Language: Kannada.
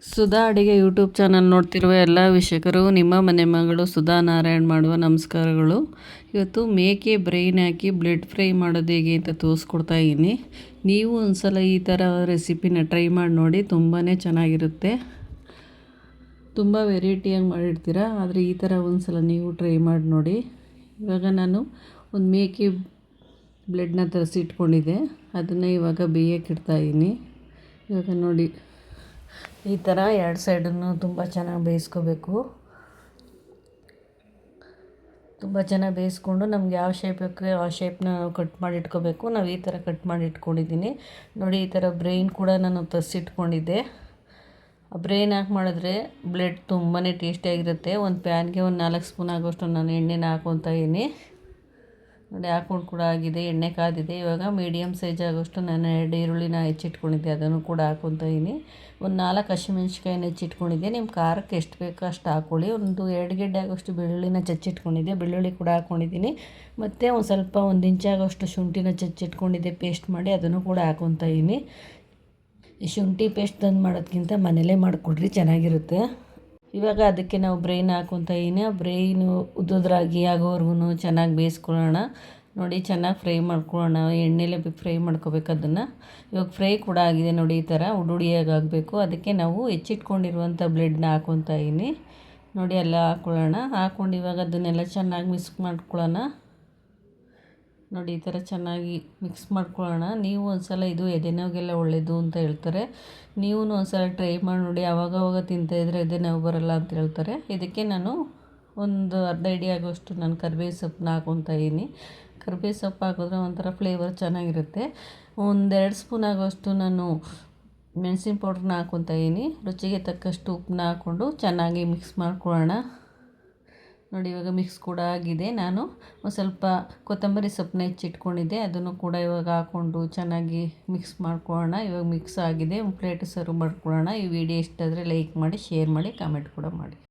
ಸುಧಾ ಅಡಿಗೆ ಯೂಟ್ಯೂಬ್ ಚಾನಲ್ ನೋಡ್ತಿರುವ ಎಲ್ಲ ವೀಕ್ಷಕರು, ನಿಮ್ಮ ಮನೆ ಮಗಳು ಸುಧಾ ನಾರಾಯಣ್ ಮಾಡುವ ನಮಸ್ಕಾರಗಳು. ಇವತ್ತು ಮೇಕೆ ಬ್ರೈನ್ ಹಾಕಿ ಬ್ಲೆಡ್ ಫ್ರೈ ಮಾಡೋದು ಹೇಗೆ ಅಂತ ತೋರಿಸ್ಕೊಡ್ತಾ ಇದ್ದೀನಿ. ನೀವು ಒಂದ್ಸಲ ಈ ಥರ ರೆಸಿಪಿನ ಟ್ರೈ ಮಾಡಿ ನೋಡಿ, ತುಂಬಾ ಚೆನ್ನಾಗಿರುತ್ತೆ. ತುಂಬ ವೆರೈಟಿಯಾಗಿ ಮಾಡಿರ್ತೀರ, ಆದರೆ ಈ ಥರ ಒಂದ್ಸಲ ನೀವು ಟ್ರೈ ಮಾಡಿ ನೋಡಿ. ಇವಾಗ ನಾನು ಒಂದು ಮೇಕೆ ಬ್ಲೆಡ್ನ ತರಿಸಿ ಇಟ್ಕೊಂಡಿದ್ದೆ, ಅದನ್ನು ಇವಾಗ ಬೇಯಕ್ಕೆ ಇಡ್ತಾಯಿದ್ದೀನಿ. ಇವಾಗ ನೋಡಿ, ಈ ಥರ ಎರಡು ಸೈಡನ್ನು ತುಂಬ ಚೆನ್ನಾಗಿ ಬೇಯಿಸ್ಕೋಬೇಕು. ತುಂಬ ಚೆನ್ನಾಗಿ ಬೇಯಿಸ್ಕೊಂಡು ನಮ್ಗೆ ಯಾವ ಶೇಪ್ ಬೇಕು ಆ ಶೇಪ್ನ ಕಟ್ ಮಾಡಿ ಇಟ್ಕೋಬೇಕು. ನಾವು ಈ ಥರ ಕಟ್ ಮಾಡಿ ಇಟ್ಕೊಂಡಿದ್ದೀನಿ ನೋಡಿ. ಈ ಥರ ಬ್ರೈನ್ ಕೂಡ ನಾನು ತರಿಸಿಟ್ಕೊಂಡಿದ್ದೆ. ಆ ಬ್ರೈನ್ ಹಾಕಿ ಮಾಡಿದ್ರೆ ಬ್ಲೆಡ್ ತುಂಬಾ ಟೇಸ್ಟಿಯಾಗಿರುತ್ತೆ. ಒಂದು ಪ್ಯಾನ್ಗೆ ಒಂದು 4 ಸ್ಪೂನ್ ಆಗೋಷ್ಟು ನಾನು ಎಣ್ಣೆನ ಹಾಕ್ಕೊತಾ ಇದ್ದೀನಿ ನೋಡಿ. ಹಾಕ್ಕೊಂಡು ಕೂಡ ಆಗಿದೆ, ಎಣ್ಣೆ ಕಾದಿದೆ. ಇವಾಗ ಮೀಡಿಯಮ್ ಸೈಜ್ ಆಗೋಷ್ಟು ನಾನು 2 ಈರುಳ್ಳಿನ ಹೆಚ್ಚಿಟ್ಕೊಂಡಿದ್ದೆ, ಅದನ್ನು ಕೂಡ ಹಾಕ್ಕೊತಾ ಇದ್ದೀನಿ. ಒಂದು 4 ಹಸಿಮೆಣ್ಸಿಕಾಯಿನ ಹೆಚ್ಚಿಟ್ಕೊಂಡಿದ್ದೆ. ನಿಮ್ಮ ಖಾರಕ್ಕೆ ಎಷ್ಟು ಬೇಕೋ ಅಷ್ಟು ಹಾಕ್ಕೊಳ್ಳಿ. ಒಂದು 2 ಗೆಡ್ಡೆ ಆಗೋಷ್ಟು ಬೆಳ್ಳುಳ್ಳಿನ ಚಚ್ಚಿಟ್ಕೊಂಡಿದ್ದೆ, ಬೆಳ್ಳುಳ್ಳಿ ಕೂಡ ಹಾಕ್ಕೊಂಡಿದ್ದೀನಿ. ಮತ್ತು ಒಂದು ಸ್ವಲ್ಪ 1 ಇಂಚ್ ಆಗೋಷ್ಟು ಶುಂಠಿನ ಚಚ್ಚಿಟ್ಕೊಂಡಿದ್ದೆ, ಪೇಸ್ಟ್ ಮಾಡಿ, ಅದನ್ನು ಕೂಡ ಹಾಕ್ಕೊತಾ ಇದ್ದೀನಿ. ಈ ಶುಂಠಿ ಪೇಸ್ಟ್ ತಂದು ಮಾಡೋದಕ್ಕಿಂತ ಮನೇಲೇ ಮಾಡಿಕೊಡ್ರಿ, ಚೆನ್ನಾಗಿರುತ್ತೆ. ಇವಾಗ ಅದಕ್ಕೆ ನಾವು ಬ್ರೈನ್ ಹಾಕ್ಕೊತಾ ಇದ್ದೀನಿ. ಆ ಬ್ರೈನು ಉದ್ದುದ್ರಾಗಿ ಆಗೋವರೆಗೂ ಚೆನ್ನಾಗಿ ಬೇಯಿಸ್ಕೊಳ್ಳೋಣ ನೋಡಿ. ಚೆನ್ನಾಗಿ ಫ್ರೈ ಮಾಡ್ಕೊಳ್ಳೋಣ, ಎಣ್ಣೆಲೇ ಫ್ರೈ ಮಾಡ್ಕೋಬೇಕು ಅದನ್ನು. ಇವಾಗ ಫ್ರೈ ಕೂಡ ಆಗಿದೆ ನೋಡಿ, ಈ ಥರ ಉಡುಡಿಯಾಗಿ ಆಗಬೇಕು. ಅದಕ್ಕೆ ನಾವು ಹೆಚ್ಚಿಟ್ಕೊಂಡಿರುವಂಥ ಬ್ಲೆಡ್ನ ಹಾಕ್ಕೊತಾ ಇದ್ದೀನಿ ನೋಡಿ. ಎಲ್ಲ ಹಾಕ್ಕೊಳ್ಳೋಣ. ಹಾಕ್ಕೊಂಡು ಇವಾಗ ಅದನ್ನೆಲ್ಲ ಚೆನ್ನಾಗಿ ಮಿಕ್ಸ್ ಮಾಡ್ಕೊಳ್ಳೋಣ ನೋಡಿ. ಈ ಥರ ಚೆನ್ನಾಗಿ ಮಿಕ್ಸ್ ಮಾಡ್ಕೊಳ್ಳೋಣ. ನೀವು ಒಂದ್ಸಲ ಇದು ಎದೆನೋವಿಗೆಲ್ಲ ಒಳ್ಳೆಯದು ಅಂತ ಹೇಳ್ತಾರೆ. ನೀವು ಒಂದ್ಸಲ ಟ್ರೈ ಮಾಡಿ ನೋಡಿ. ಆವಾಗವಾಗ ತಿಂತಾಯಿದ್ರೆ ಎದೆನೋವು ಬರೋಲ್ಲ ಅಂತ ಹೇಳ್ತಾರೆ. ಇದಕ್ಕೆ ನಾನು ಒಂದು ಅರ್ಧ ಹಿಡಿ ಆಗೋಷ್ಟು ನಾನು ಕರಿಬೇವು ಸೊಪ್ಪನ್ನ ಹಾಕ್ಕೊತಾ ಇದ್ದೀನಿ. ಕರಿಬೇವು ಸೊಪ್ಪು ಹಾಕಿದ್ರೆ ಒಂಥರ ಫ್ಲೇವರ್ ಚೆನ್ನಾಗಿರುತ್ತೆ. 1-2 ಸ್ಪೂನ್ ಆಗೋಷ್ಟು ನಾನು ಮೆಣಸಿನ ಪೌಡ್ರನ್ನ ಹಾಕ್ಕೊತಾ ಇದ್ದೀನಿ. ರುಚಿಗೆ ತಕ್ಕಷ್ಟು ಉಪ್ಪನ್ನ ಹಾಕ್ಕೊಂಡು ಚೆನ್ನಾಗಿ ಮಿಕ್ಸ್ ಮಾಡ್ಕೊಳ್ಳೋಣ ನೋಡಿ. ಇವಾಗ ಮಿಕ್ಸ್ ಕೂಡ ಆಗಿದೆ. ನಾನು ಒಂದು ಸ್ವಲ್ಪ ಕೊತ್ತಂಬರಿ ಸೊಪ್ಪನ್ನ ಹೆಚ್ಚಿಟ್ಕೊಂಡಿದ್ದೆ, ಅದನ್ನು ಕೂಡ ಇವಾಗ ಹಾಕ್ಕೊಂಡು ಚೆನ್ನಾಗಿ ಮಿಕ್ಸ್ ಮಾಡ್ಕೊಳ್ಳೋಣ. ಇವಾಗ ಮಿಕ್ಸ್ ಆಗಿದೆ, ಪ್ಲೇಟ್ ಸರ್ವ್ ಮಾಡ್ಕೊಳ್ಳೋಣ. ಈ ವಿಡಿಯೋ ಇಷ್ಟ ಆದರೆ ಲೈಕ್ ಮಾಡಿ, ಶೇರ್ ಮಾಡಿ, ಕಾಮೆಂಟ್ ಕೂಡ ಮಾಡಿ.